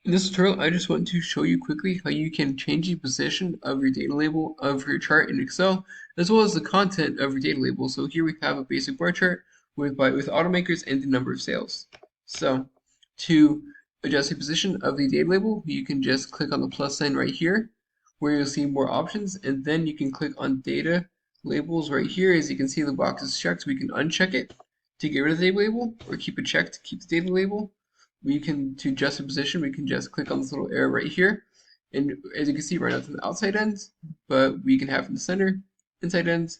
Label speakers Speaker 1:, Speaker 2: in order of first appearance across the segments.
Speaker 1: In this tutorial, I just want to show you quickly how you can change the position of your data label of your chart in Excel, as well as the content of your data label. So here we have a basic bar chart with automakers and the number of sales. So to adjust the position of the data label, you can just click on the plus sign right here, where you'll see more options, and then you can click on data labels right here. As you can see, the box is checked. We can uncheck it to get rid of the data label, or keep it checked to keep the data label. We can, to adjust the position, we can just click on this little arrow right here. And as you can see, right now it's on the outside end, but we can have it in the center, inside end,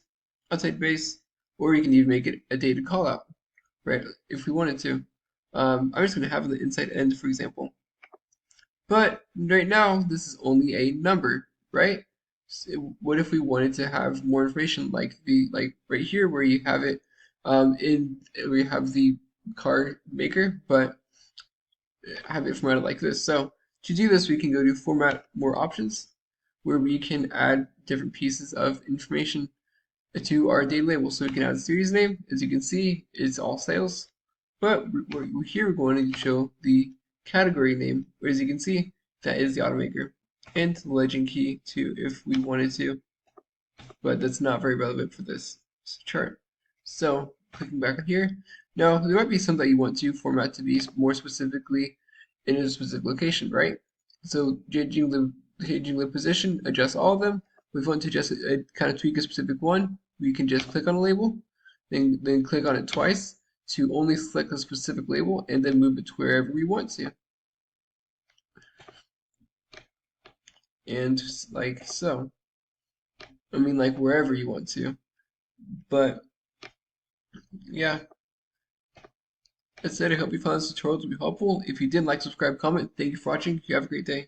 Speaker 1: outside base, or you can even make it a data callout, right? If we wanted to. I'm just going to have it on the inside end, for example. But right now, this is only a number, right? So what if we wanted to have more information, like right here, where you have it where you have the car maker, but have it formatted like this. So to do this, we can go to Format More Options, where we can add different pieces of information to our data label. So we can add a series name. As you can see, it's all sales. But here we're going to show the category name, where as you can see, that is the automaker. And the legend key too, if we wanted to. But that's not very relevant for this chart. So clicking back on here. Now there might be some that you want to format to be more specifically in a specific location, right? So changing the position, adjust all of them. If we want to just kind of tweak a specific one, we can just click on a label, then click on it twice to only select a specific label, and then move it to wherever we want to. And like so. I mean, like wherever you want to. But yeah, that said, I hope you found this tutorial to be helpful. If you did, like, subscribe, comment. Thank you for watching. You have a great day.